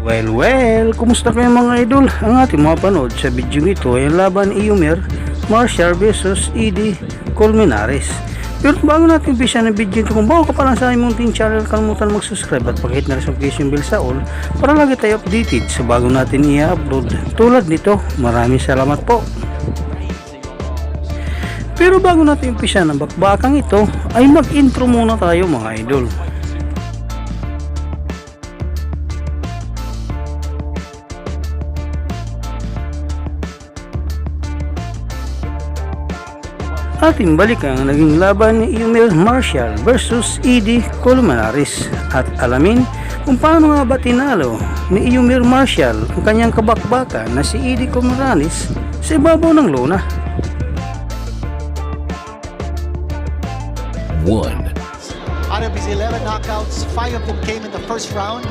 Well, kumusta kayo mga idol? Ang ating mapanood sa video ito ay ang laban ni Eumir, Marcial vs Eddy, Colmenares. Pero bago natin umpisa ng video ito, kung bago ka pa lang sa aming munting channel, kalimutan mag-subscribe at pakihit na notification bell sa all para lagi tayo updated sa bago natin i-upload tulad nito. Maraming salamat po. Pero bago natin umpisa ng bakbakang ito, ay mag-intro muna tayo mga idol. Ating balikan ang naging laban ni Eumir Marcial versus Eddy Colmenares at alamin kung paano nga ba tinalo ni Eumir Marcial ang kanyang kabakbakan na si Eddy Colmenares sa ibabaw ng lona. 1. Out of his 11 knockouts, 5 of them came in the first round,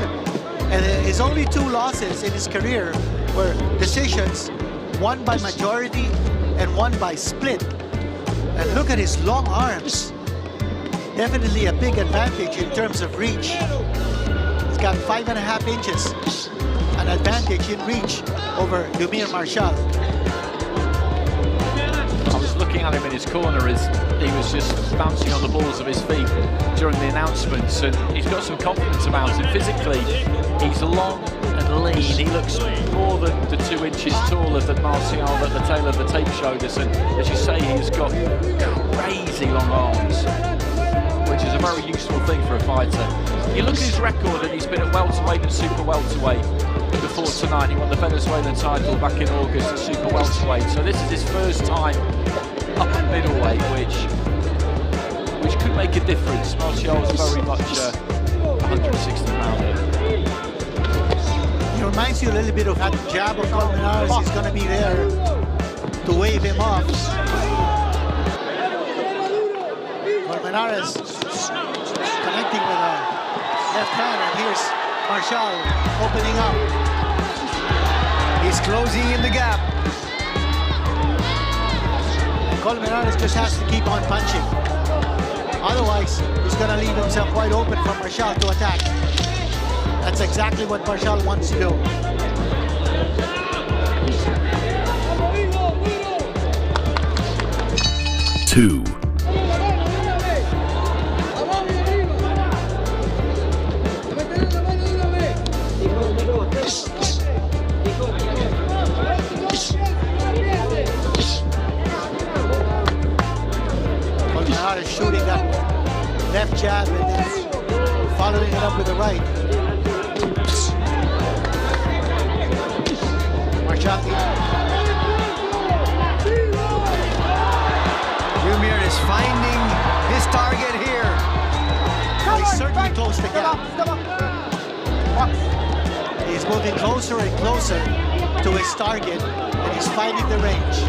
and his only 2 losses in his career were decisions, one by majority and one by split. And look at his long arms. Definitely a big advantage in terms of reach. He's got 5.5 inches, an advantage in reach over Eumir Marcial. I was looking at him in his corner as he was just bouncing on the balls of his feet during the announcements, and he's got some confidence about him. Physically, he's long and lean. He looks more than the 2 inches taller than Marcial that the tail of the tape showed us, and as you say, he's got crazy long arms, which is a very useful thing for a fighter. You look at his record, and he's been at welterweight and super welterweight. Before tonight, he won the Venezuelan title back in August at super welterweight, so this is his first time up at middleweight, which could make a difference. Marcial's very much a 160 pounder. He reminds you a little bit of that jab of Colmenares. He's going to be there to wave him off. Colmenares connecting with a left hand, and here's Marcial opening up. He's closing in the gap. And Colmenares just has to keep on punching. Otherwise, he's going to leave himself wide open for Marcial to attack. That's exactly what Marcial wants to do. Two. Colmenares shooting that left jab and then following it up with the right. Marcial. Eumir is finding his target here. He's certainly close to gap. He's moving closer and closer to his target, and he's finding the range.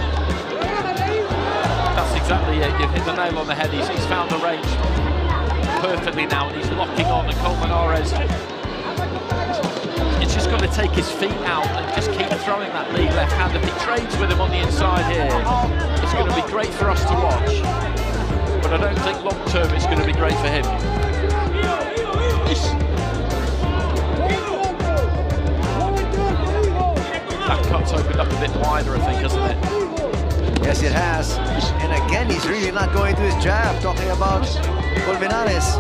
That's exactly it. You've hit the nail on the head. He's found the range perfectly now, and he's locking on. And Colmenares, it's just got to take his feet out and just keep throwing that lead left hand. If he trades with him on the inside here, it's going to be great for us to watch. But I don't think long term it's going to be great for him. That cut's opened up a bit wider, I think, hasn't it? Yes, it has. And again, he's really not going to his jab. Talking about Colmenares.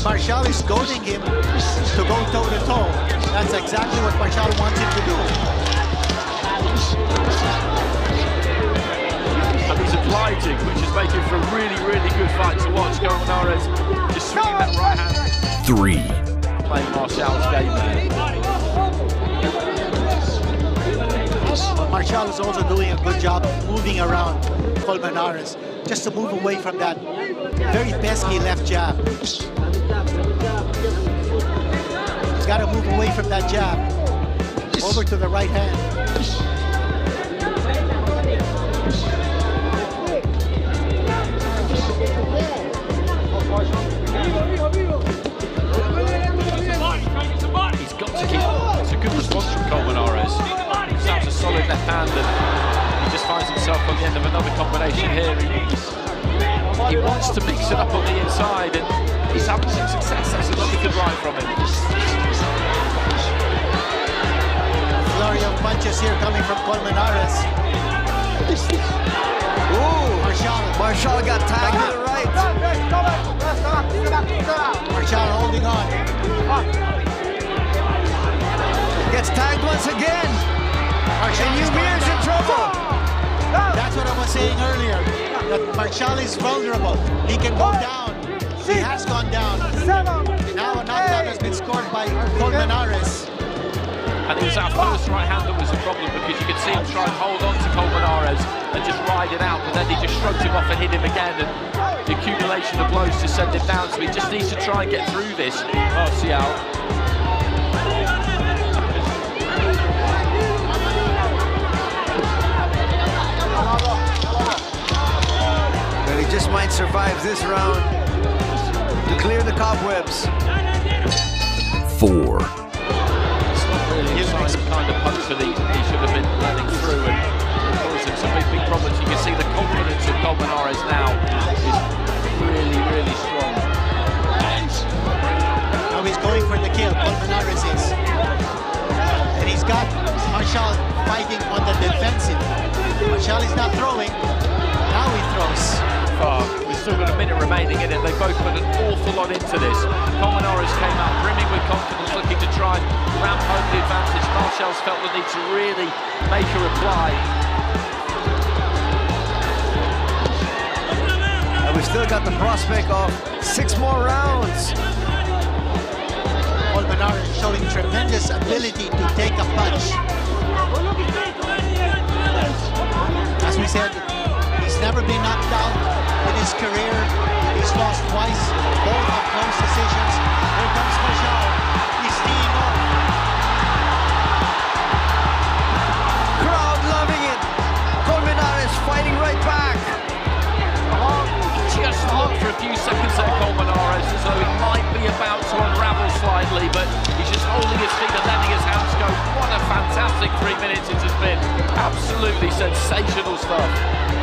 Marcial is goading him to go toe-to-toe. That's exactly what Marcial wants him to do. And he's obliging, which is making for a really, really good fight to watch. Colmenares just swinging that right hand. 3. Playing Marcial's game there. But Marcial is also doing a good job moving around Colmenares, just to move away from that very pesky left jab. He's got to move away from that jab, over to the right hand. He's got to keep, it's a good response from Colmenares. Sounds a solid left hand, and he just finds himself on the end of another combination here. He wants to mix it up on the inside, and he's having some success. That's another good line from him. changes here coming from Colmenares. Ooh, Marcial got tagged to the right. Marcial holding on. Gets tagged once again. Marcial And is going Eumir's in down. trouble. That's what I was saying earlier. That Marcial is vulnerable. He can go down. He has gone down. Now a knockdown has been scored by Colmenares. And it was our first right hand that was the problem, because you could see him try and hold on to Colmenares and just ride it out, but then he just shrugged him off and hit him again, and the accumulation of blows to send him down, so he just needs to try and get through this. Marcial. Well, he just might survive this round to clear the cobwebs. 4. It's not really a sign kind of punch that he should have been running through, and it caused him some big problems. You can see the confidence of Colmenares now is really, really strong. Now he's going for the kill, Colmenares is. And he's got Marcial fighting on the defensive. Marcial is not throwing. Now he throws. We've still got a minute remaining in it. They both put an awful lot into this. Colmenares came out brimming with confidence, looking to try and ramp home the advantage. Marcial's felt the need to really make a reply. And we still got the prospect of 6 more rounds. Colmenares showing tremendous ability to take a punch. As we said, he's never been knocked out in his career. He's lost twice, both on close decisions. Here comes Marcial. He's teeing off. Crowd loving it. Colmenares fighting right back. Just looked for a few seconds at Colmenares as though he might be about to unravel slightly, but he's just holding his feet and letting his hands go. What a fantastic 3 minutes it has been. Absolutely sensational stuff.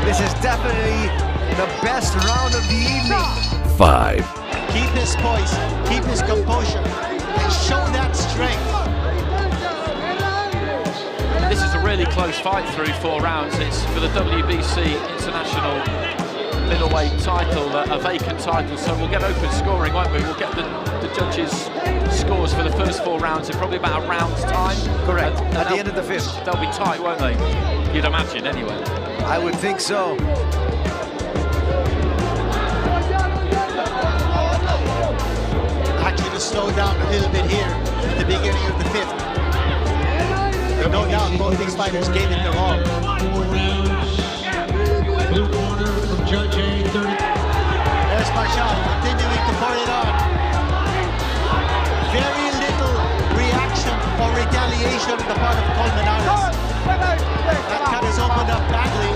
This is definitely the best round of the evening. 5. Keep his poise, keep his composure, and show that strength. This is a really close fight through 4 rounds. It's for the WBC International middleweight title, a vacant title, so we'll get open scoring, won't we? We'll get the judges' scores for the first 4 rounds in probably about a round's time. Correct. And At the end of the 5th. They'll be tight, won't they? You'd imagine, anyway. I would think so. Actually to slow down a little bit here at the beginning of the 5th. But no doubt both these fighters gave it their all. Blue corner from Judge A. 30. There's Marcial continuing to pour it on. Very little reaction or retaliation on the part of Colmenares. That cut has opened up badly.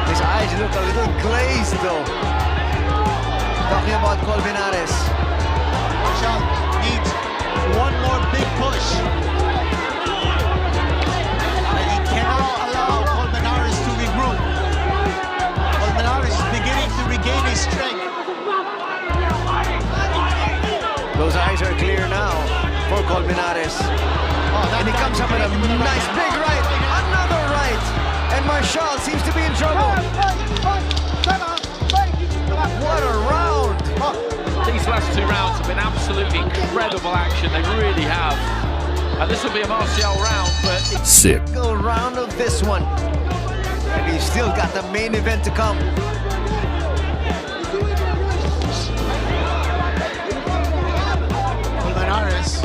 His eyes look a little glazed though. Talking about Colmenares. Marcial needs one more big push. And he cannot allow Colmenares to regroup. Colmenares is beginning to regain his strength. Those eyes are clear now for Colmenares. And he comes up with a nice big right. Another right. And Marcial seems to be in trouble. What a round. These last 2 rounds have been absolutely incredible action. They really have. And this will be a Marcial round, but 6. Go round of this one. And he's still got the main event to come. Colmenares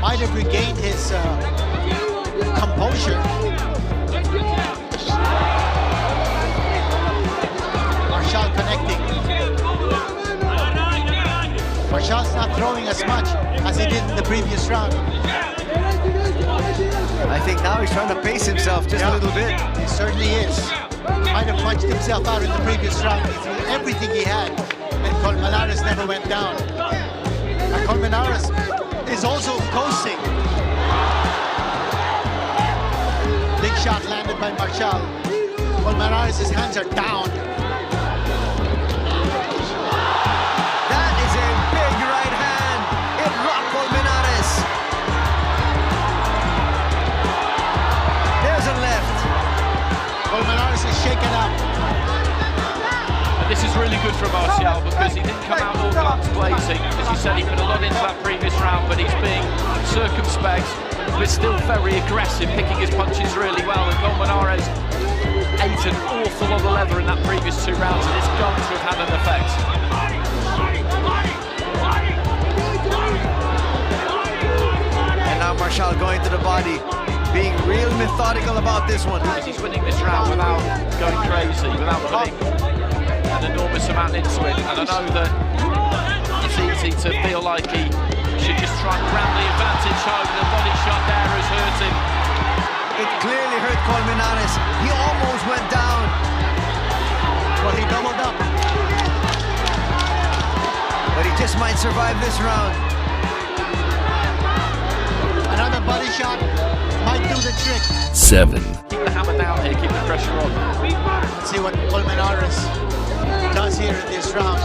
might have regained his composure. Marcial connecting. Marcial's not throwing as much as he did in the previous round. I think now he's trying to pace himself just a little bit. He certainly is. Might have punched himself out in the previous round. He threw everything he had, and Colmenares never went down. And Colmenares is also coasting. Big shot landed by Marcial. Colmenares' hands are down. That is a big right hand. It rocked Colmenares. from Marcial because he didn't come out all guns blazing. As you said, he put a lot into that previous round, but he's being circumspect, but still very aggressive, picking his punches really well. And Colmenares ate an awful lot of leather in that previous 2 rounds, and it's going to have had an effect. And now Marcial going to the body, being real methodical about this one. He's winning this round without going crazy, without putting an enormous amount into it. And I know that it's easy to feel like he should just try and grab the advantage home. The body shot there has hurt him. It clearly hurt Colmenares. He almost went down. Well, he doubled up. But he just might survive this round. Another body shot might do the trick. 7. Keep the hammer down here, keep the pressure on. Let's see what Colmenares does here in this round.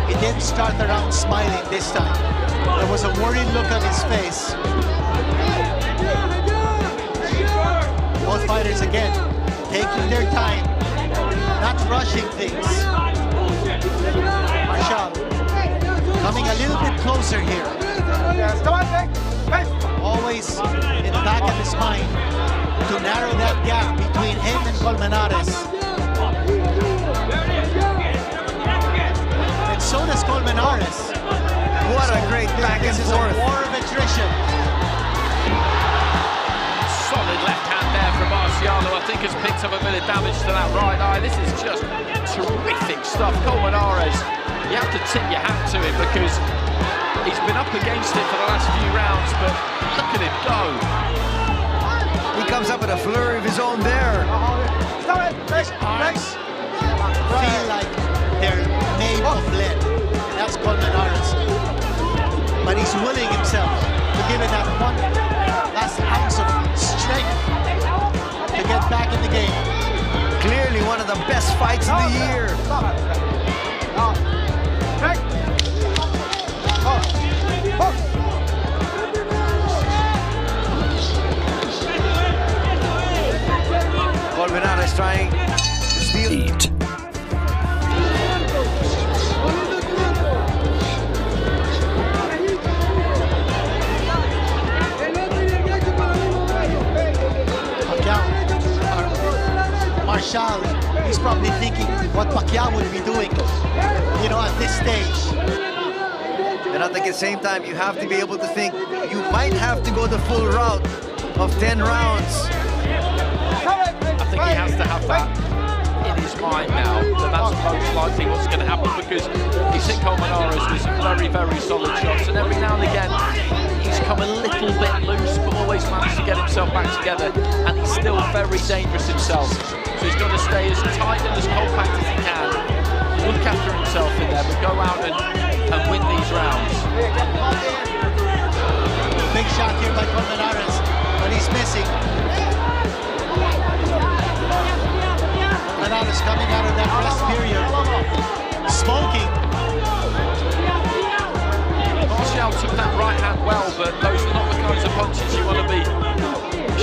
He didn't start the round smiling this time. There was a worried look on his face. Both fighters again taking their time, not rushing things. Marcial coming a little bit closer here. Always in the back of his mind to narrow that gap between him and Colmenares. And so does Colmenares. What a great back and This is forth. a war of attrition. Solid left hand there from Marcial, who I think has picked up a bit of damage to that right eye. This is just terrific stuff. Colmenares, you have to tip your hat to him because he's been up against it for the last few rounds, but look at him go. He comes up with a flurry of his own there. His arms feel like they're made of lead. That's Colmenares. But he's willing himself to give it that one last ounce of strength to get back in the game. Clearly one of the best fights of the year. Colmenares trying to steal. 8. Marcial, he's probably thinking what Pacquiao would be doing, you know, at this stage. And I think at the same time, you have to be able to think you might have to go the full route of 10 rounds. I think he has to have that in his mind now, that that's most likely what's going to happen, because he's hit Colmenares with some very, very solid shots, and every now and again he's come a little bit loose, but always managed to get himself back together, and he's still very dangerous himself. So he's got to stay as tight and as compact as he can, look after himself in there, but go out and win these rounds. Big shot here by Colmenares, but he's missing. Colmenares coming out of that rest period, smoking. Marcial took that right hand well, but those are not the kinds of punches you want to be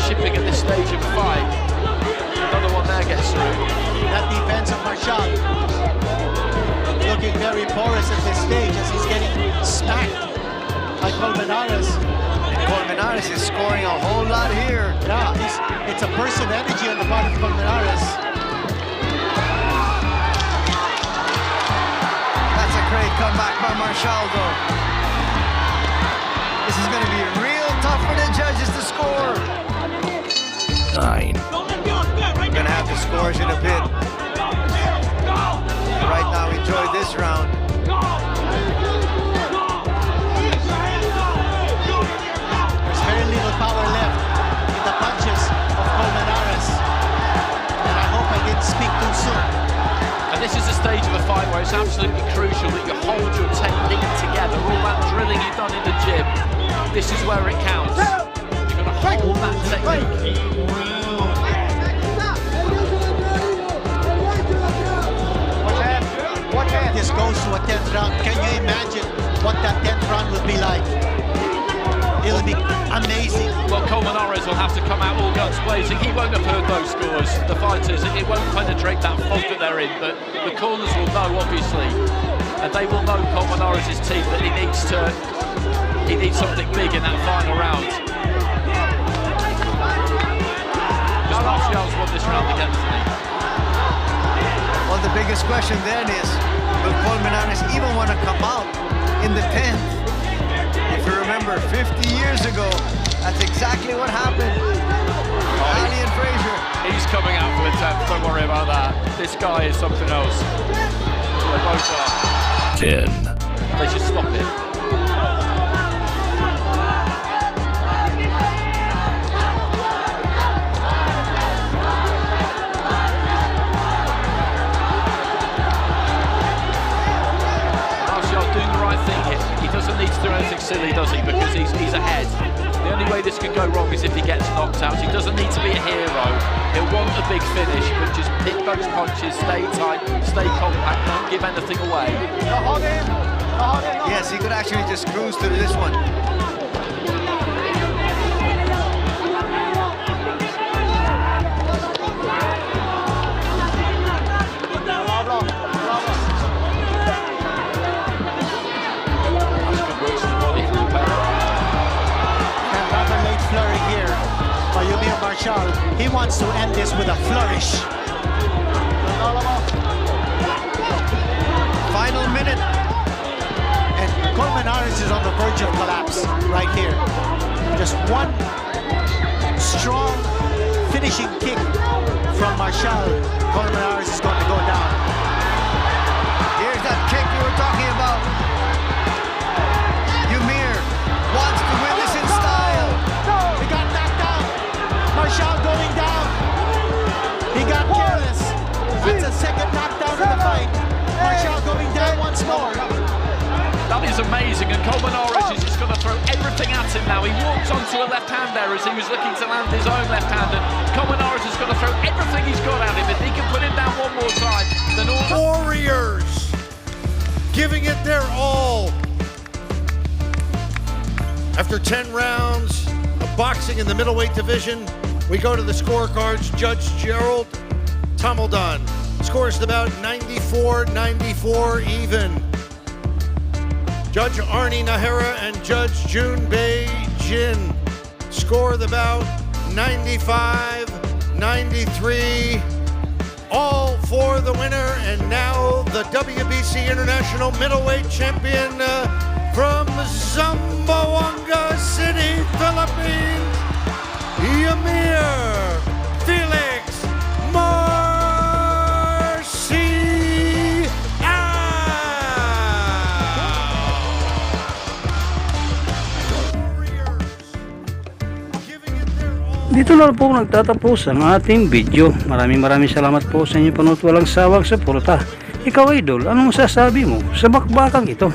shipping at this stage of the fight. Another one there gets through. That defense of Marcial looking very porous at this stage as he's getting smacked by Colmenares. And Colmenares is scoring a whole lot here. Yeah, it's a burst of energy on the part of Colmenares. That's a great comeback by Marcial, though. This is going to be real tough for the judges to score. 9. We're going to have the scores in a bit. Right now, enjoy this round. There's very little power left in the punches of Colmenares. And I hope I didn't speak too soon. And this is a stage of a fight where it's absolutely crucial that you hold your technique together. All that drilling you've done in the gym, this is where it counts. You've got to hold that technique. This goes to a 10th round. Can you imagine what that 10th round will be like? It'll be amazing. Well, Colmenares will have to come out all guns blazing. He won't have heard those scores, the fighters. It won't penetrate that fog that they're in, but the corners will know, obviously. And they will know Colmenares' team that he needs something big in that final round. Because Marcial's won this round again, hasn't he? Well, the biggest question then is, will Colmenares even want to come out in the 10th? If you remember, 50 years ago, that's exactly what happened. Ali and Frazier. He's coming out for the 10th, don't worry about that. This guy is something else. They both are. 10. They should stop it. Marcial doing the right thing here. He doesn't need to do anything silly, does he? Because he's ahead. The only way this could go wrong is if he gets knocked out. He doesn't need to be a hero. He'll want a big finish, but just pick those punches, stay tight, stay compact, don't give anything away. Yes, he could actually just cruise through this one. Eumir Marcial, he wants to end this with a flourish. Final minute. And Colmenares is on the verge of collapse right here. Just one strong finishing kick from Marcial. Colmenares is going to go down. Here's that kick you were talking about. Eumir wants to win this in style. He got knocked out. Marcial going down. He got careless. That's a second knockdown in the fight. Marcial going down once more. That is amazing, and Colmenares is just going to throw everything at him now. He walked onto a left hand there as he was looking to land his own left hand, and Colmenares is going to throw everything he's got at him. If he can put him down one more time, then all... Warriors giving it their all. After 10 rounds of boxing in the middleweight division, we go to the scorecards. Judge Gerald Tomaldon scores about 94-94 even. Judge Arnie Nahara and Judge Junbei Jin score the bout 95-93. All for the winner, and now the WBC International Middleweight Champion from Zamboanga City, Philippines, Eumir Felix Marcial. Dito na po nagtatapos ang ating video. Maraming salamat po sa inyong panood. Walang sawang suporta. Ikaw, idol, anong sasabi mo sa bakbakang ito?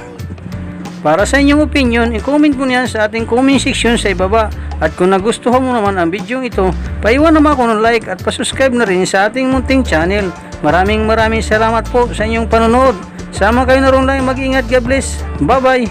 Para sa inyong opinion, i-comment mo niyan sa ating comment section sa ibaba. At kung nagustuhan mo naman ang video ito, paiwan naman ako ng like at pasubscribe na rin sa ating munting channel. Maraming salamat po sa inyong panonood. Sama kayo na rin lang, mag-ingat. God bless. Bye bye.